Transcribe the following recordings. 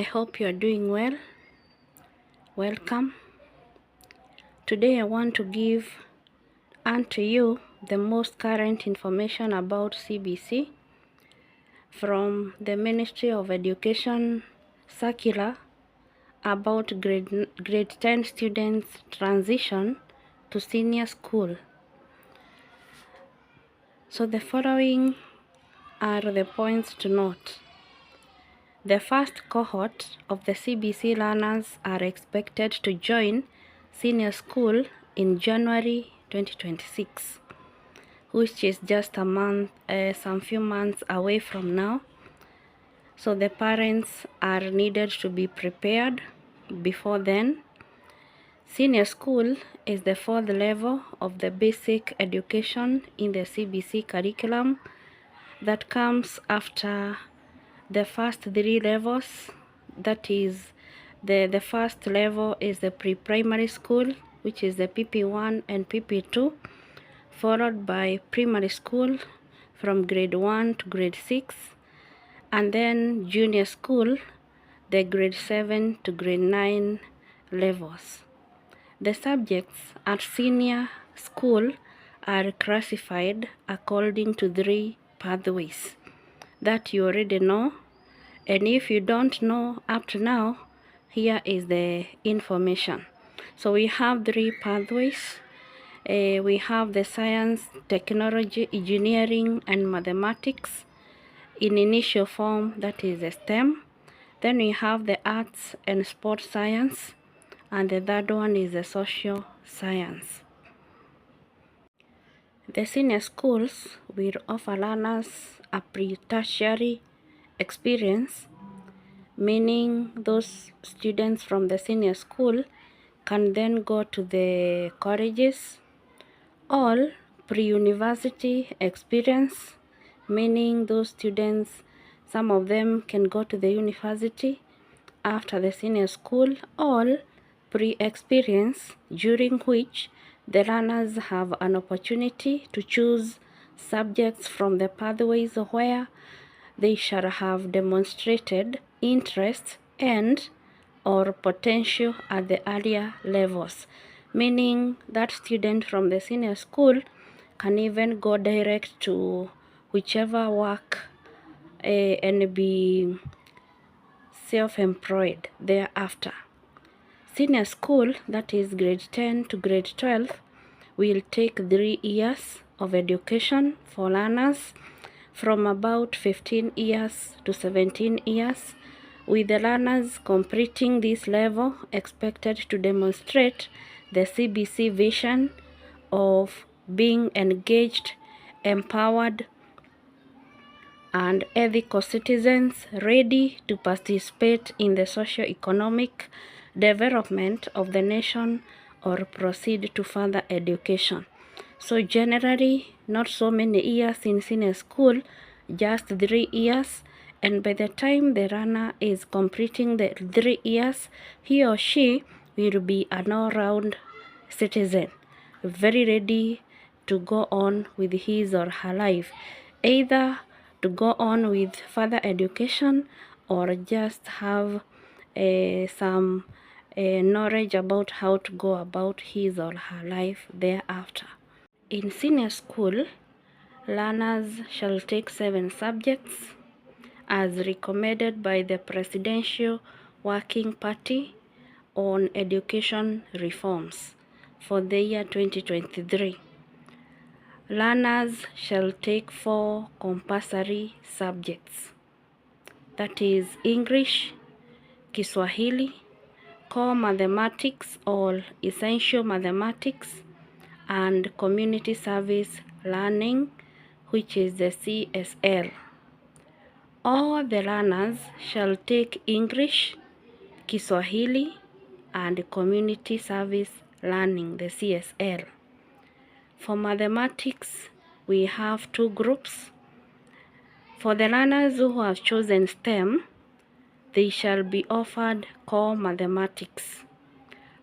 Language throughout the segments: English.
I hope you are doing well. Welcome. Today I want to give unto you the most current information about CBC from the Ministry of Education circular about grade 10 students transition to senior school. So the following are the points to note. The first cohort of the CBC learners are expected to join senior school in January 2026, which is just a month, some few months away from now. So the parents are needed to be prepared before then. Senior school is the fourth level of the basic education in the CBC curriculum that comes after the first three levels. That is, the first level is the pre-primary school, which is the PP1 and PP2, followed by primary school from grade 1 to grade 6, and then junior school, the grade 7 to grade 9 levels. The subjects at senior school are classified according to three pathways that you already know. And if you don't know up to now, here is the information. So we have three pathways. We have the science, technology, engineering, and mathematics in initial form, that is the STEM. Then we have the arts and sports science, and the third one is the social science. The senior schools will offer learners a pre-tertiary experience, meaning those students from the senior school can then go to the colleges. All pre-university experience, meaning those students, some of them can go to the university after the senior school. All pre-experience, during which the learners have an opportunity to choose subjects from the pathways where they shall have demonstrated interest and or potential at the earlier levels, meaning that student from the senior school can even go direct to whichever work and be self-employed thereafter. Senior school, that is grade 10 to grade 12, will take 3 years of education for learners from about 15 years to 17 years, with the learners completing this level expected to demonstrate the CBC vision of being engaged, empowered, and ethical citizens ready to participate in the socio-economic development of the nation or proceed to further education. So generally, not so many years in senior school, just 3 years, and by the time the learner is completing the 3 years, he or she will be an all-round citizen, very ready to go on with his or her life, either to go on with further education or just have some knowledge about how to go about his or her life thereafter. In senior school, learners shall take 7 subjects as recommended by the Presidential Working Party on Education Reforms for the year 2023. Learners shall take 4 compulsory subjects, that is English, Kiswahili, core mathematics or essential mathematics, and community service learning, which is the CSL. All the learners shall take English, Kiswahili, and community service learning, the CSL. For mathematics, we have 2 groups. For the learners who have chosen STEM, they shall be offered core mathematics,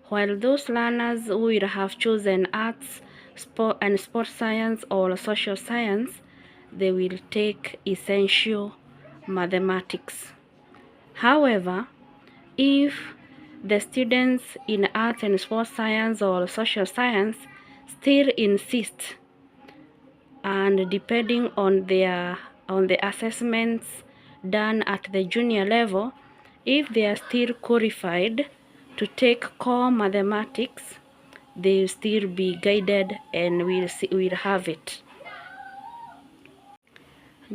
while those learners who will have chosen arts, sport and sports science or social science, they will take essential mathematics. However, if the students in arts and sports science or social science still insist, and depending on the assessments done at the junior level, if they are still qualified to take core mathematics, they will still be guided and will have it.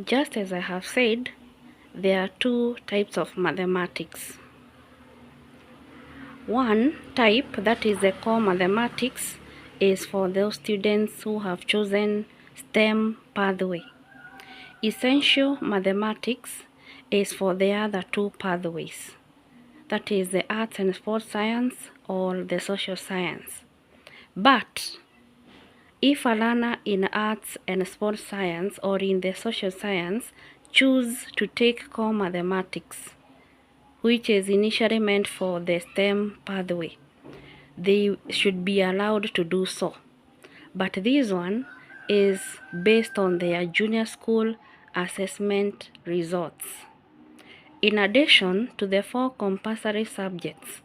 Just as I have said, there are two types of mathematics. One type, that is the core mathematics, is for those students who have chosen STEM pathway. Essential mathematics is for the other two pathways, that is the arts and sports science or the social science. But if a learner in arts and sports science or in the social science choose to take core mathematics, which is initially meant for the STEM pathway, they should be allowed to do so. But this one is based on their junior school assessment results. In addition to the 4 compulsory subjects,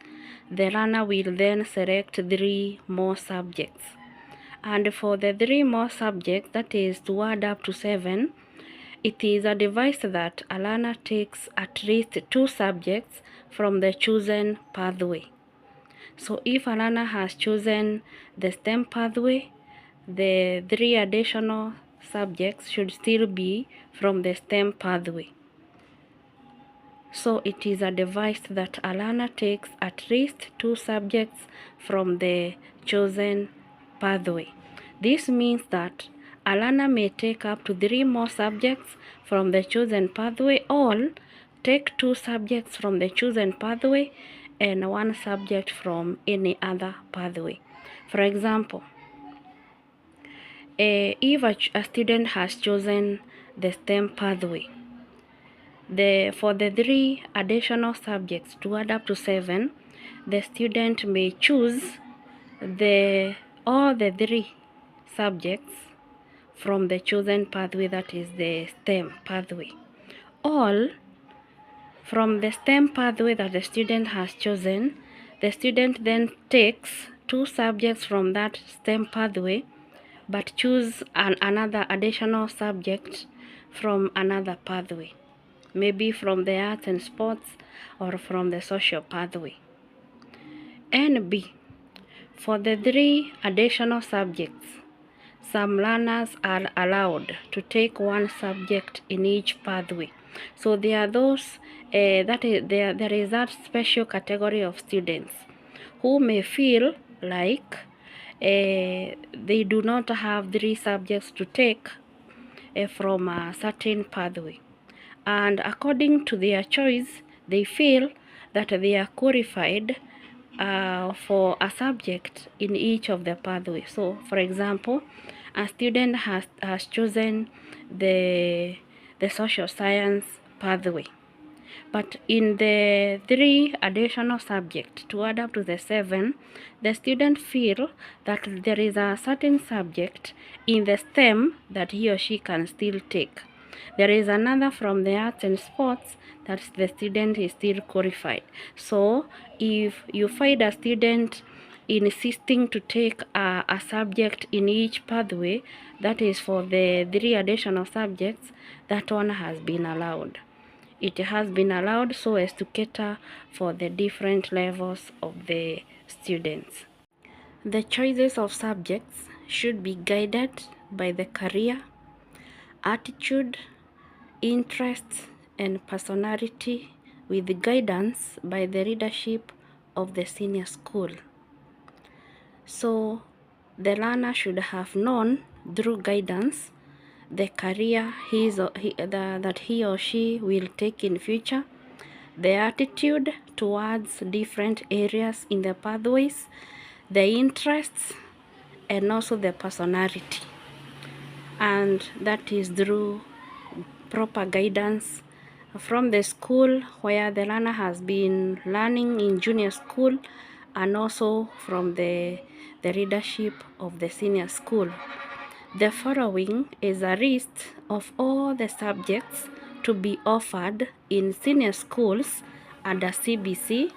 the learner will then select 3 more subjects. And for the 3 more subjects, that is to add up to 7, it is advised that a learner takes at least 2 subjects from the chosen pathway. So if a learner has chosen the STEM pathway, the 3 additional subjects should still be from the STEM pathway. So it is advised that a learner takes at least 2 subjects from the chosen pathway. This means that a learner may take up to 3 more subjects from the chosen pathway, or take 2 subjects from the chosen pathway and 1 subject from any other pathway. For example, if a student has chosen the STEM pathway, for the 3 additional subjects to add up to 7, the student may choose all the 3 subjects from the chosen pathway, that is the STEM pathway. All from the STEM pathway that the student has chosen, the student then takes 2 subjects from that STEM pathway, but choose another additional subject from another pathway, maybe from the arts and sports or from the social pathway. And B, for the 3 additional subjects, some learners are allowed to take 1 subject in each pathway. So there are those, there is that special category of students who may feel like they do not have 3 subjects to take from a certain pathway. And according to their choice, they feel that they are qualified for a subject in each of the pathways. So, for example, a student has chosen the social science pathway, but in the 3 additional subjects to add up to the 7, the student feel that there is a certain subject in the STEM that he or she can still take. There is another from the arts and sports that the student is still qualified. So if you find a student insisting to take a subject in each pathway, that is for the 3 additional subjects, that one has been allowed. It has been allowed so as to cater for the different levels of the students. The choices of subjects should be guided by the career, attitude, interests, and personality, with guidance by the leadership of the senior school. So the learner should have known through guidance the career that he or she will take in future, the attitude towards different areas in the pathways, the interests, and also the personality. And that is through proper guidance from the school where the learner has been learning in junior school, and also from the leadership of the senior school. The following is a list of all the subjects to be offered in senior schools under CBC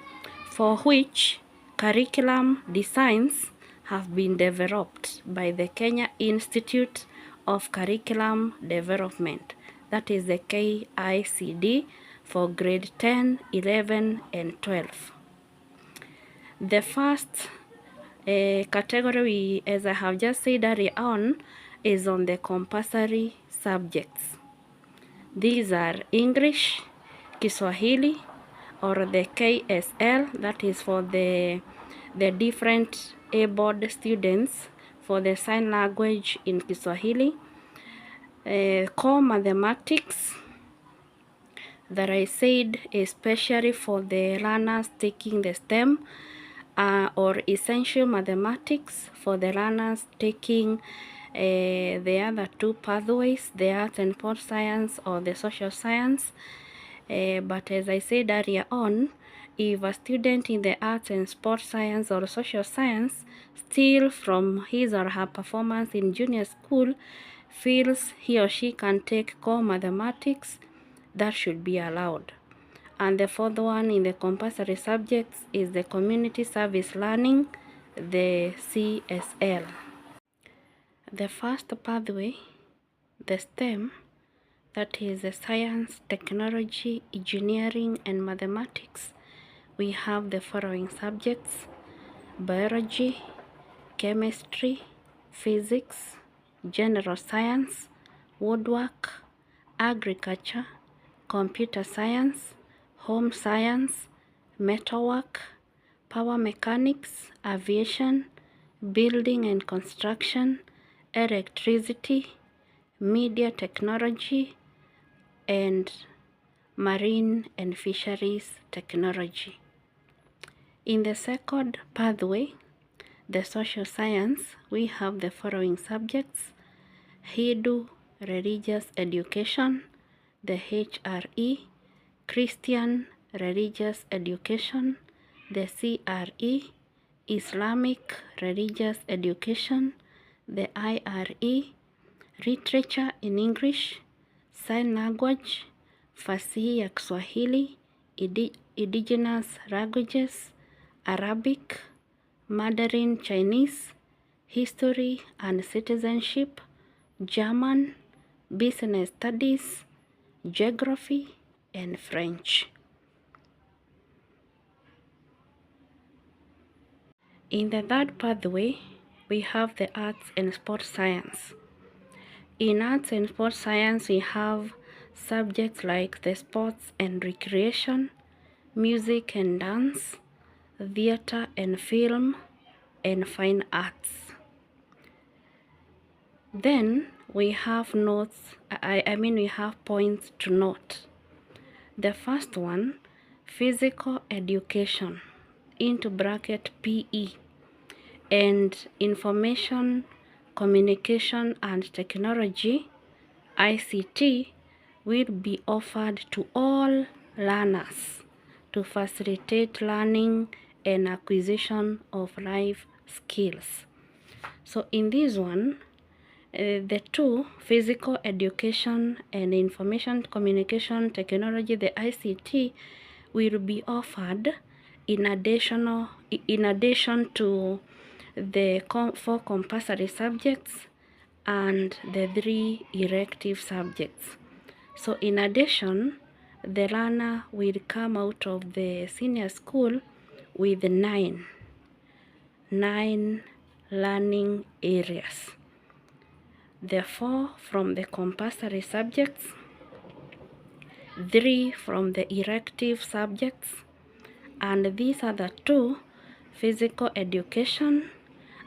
for which curriculum designs have been developed by the Kenya Institute of Curriculum Development, that is the KICD, for grade 10, 11, and 12. The first category, as I have just said earlier on, is on the compulsory subjects. These are English, Kiswahili, or the KSL, that is for the different able students, for the sign language in Kiswahili, core mathematics, that I said especially for the learners taking the STEM, or essential mathematics for the learners taking the other two pathways, the arts and sports science or the social science. But as I said earlier on, if a student in the arts and sports science or social science still from his or her performance in junior school feels he or she can take core mathematics, that should be allowed. And the fourth one in the compulsory subjects is the community service learning, the CSL. The first pathway, the STEM, that is the science, technology, engineering, and mathematics, we have the following subjects: biology, chemistry, physics, general science, woodwork, agriculture, computer science, home science, metalwork, power mechanics, aviation, building and construction, electricity, media technology, and marine and fisheries technology. In the second pathway, the social science, we have the following subjects: Hindu religious education, the HRE, Christian religious education, the CRE, Islamic religious education, the IRE, literature in English, sign language, fasihi ya Kiswahili, indigenous languages, Arabic, Mandarin Chinese, history and citizenship, German, business studies, geography, and French. In the third pathway, we have the arts and sports science. In arts and sports science, we have subjects like the sports and recreation, music and dance, theater and film, and fine arts. Then we have notes, we have points to note. The first one, physical education, into bracket PE, and information, communication and technology, ICT, will be offered to all learners to facilitate learning and acquisition of life skills. So in this one, the two, physical education and information communication technology, the ICT, will be offered in addition to the 4 compulsory subjects and the 3 elective subjects. So in addition, the learner will come out of the senior school with 9 learning areas. The 4 from the compulsory subjects, 3 from the elective subjects, and these are the 2, physical education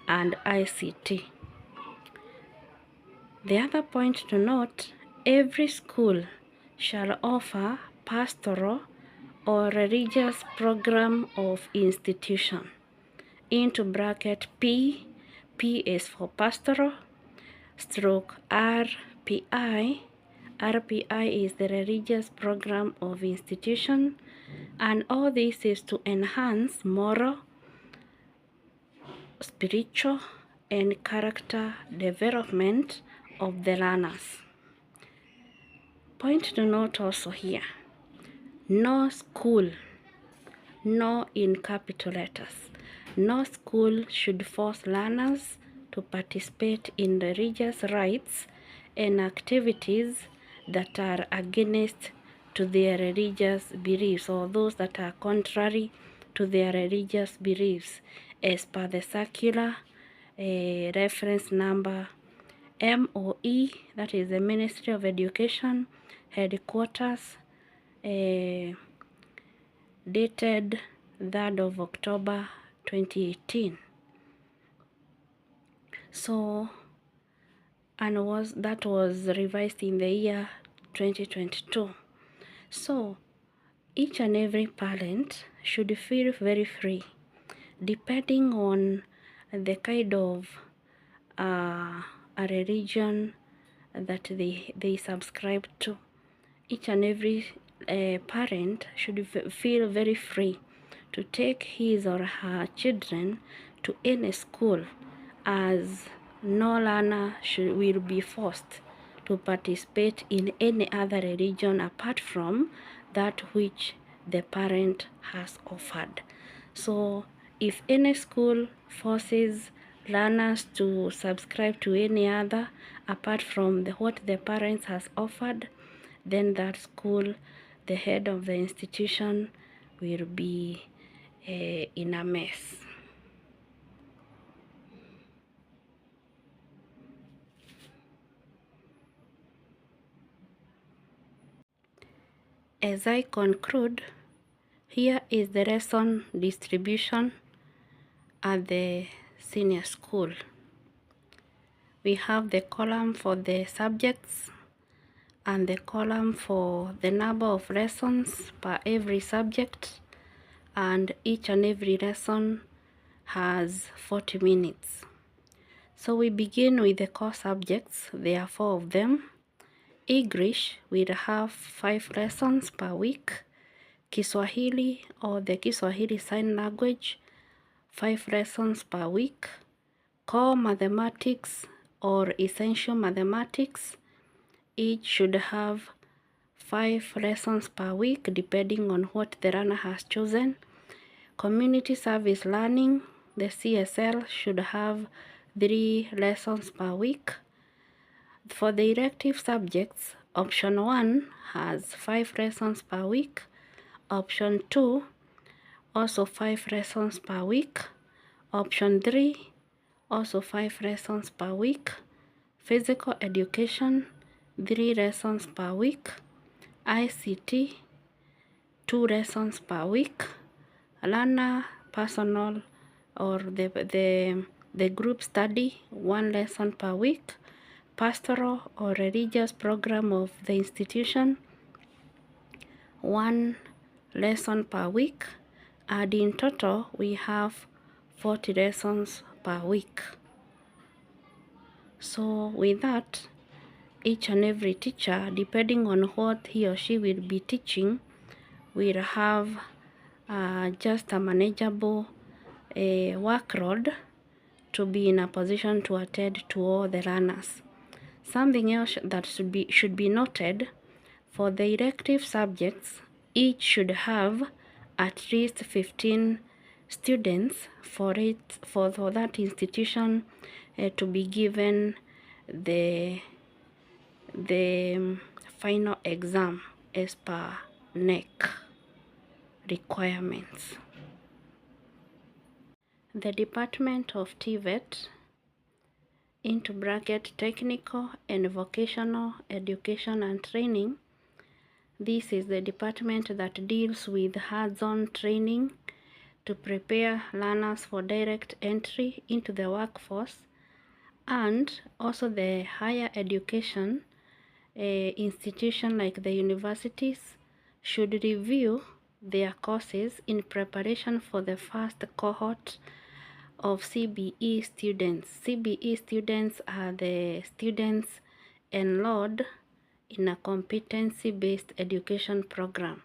and ICT. The other point to note, every school shall offer pastoral or religious program of institution, into bracket P is for pastoral, stroke RPI is the religious program of institution, and all this is to enhance moral, spiritual, and character development of the learners. Point to note also here, no school no in capital letters. No school should force learners to participate in religious rites and activities that are against to their religious beliefs, or those that are contrary to their religious beliefs, as per the circular reference number MOE, that is the Ministry of Education headquarters, dated 3rd of October 2018. So, and that was revised in the year 2022. So each and every parent should feel very free, depending on the kind of a religion that they subscribe to. Each and every parent should feel very free to take his or her children to any school, as no learner will be forced to participate in any other religion apart from that which the parent has offered. So if any school forces learners to subscribe to any other apart from what the parents has offered, then that school, the head of the institution, will be in a mess. As I conclude, here is the lesson distribution at the senior school. We have the column for the subjects and the column for the number of lessons per every subject, and each and every lesson has 40 minutes. So we begin with the core subjects. There are 4 of them. English will have 5 lessons per week. Kiswahili, or the Kiswahili Sign Language, 5 lessons per week. Core mathematics or essential mathematics, each should have 5 lessons per week depending on what the learner has chosen. Community service learning, the CSL, should have 3 lessons per week. For the elective subjects, option 1 has 5 lessons per week. Option 2, also 5 lessons per week. Option 3, also 5 lessons per week. Physical education, 3 lessons per week. ICT, 2 lessons per week. Learner personal or the group study, 1 lesson per week. Pastoral or religious program of the institution, 1 lesson per week, and in total we have 40 lessons per week. So with that, each and every teacher, depending on what he or she will be teaching, will have just a manageable workload to be in a position to attend to all the learners. Something else that should be noted, for the elective subjects, each should have at least 15 students for that institution to be given the final exam as per NEC requirements. The Department of TVET, into bracket technical and vocational education and training. This is the department that deals with hands-on training to prepare learners for direct entry into the workforce, and also the higher education institution like the universities should review their courses in preparation for the first cohort of CBE students. CBE students are the students enrolled in a competency-based education program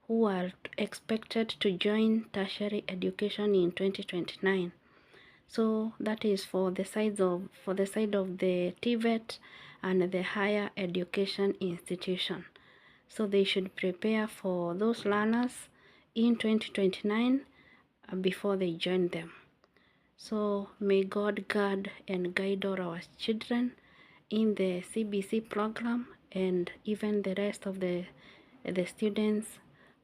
who are expected to join tertiary education in 2029. So that is for the side of the TVET and the higher education institution. So they should prepare for those learners in 2029 before they join them. So may God guard and guide all our children in the CBC program and even the rest of the students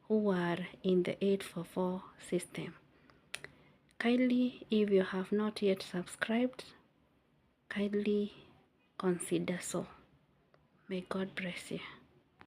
who are in the 844 system. Kindly, if you have not yet subscribed, kindly consider so. May God bless you.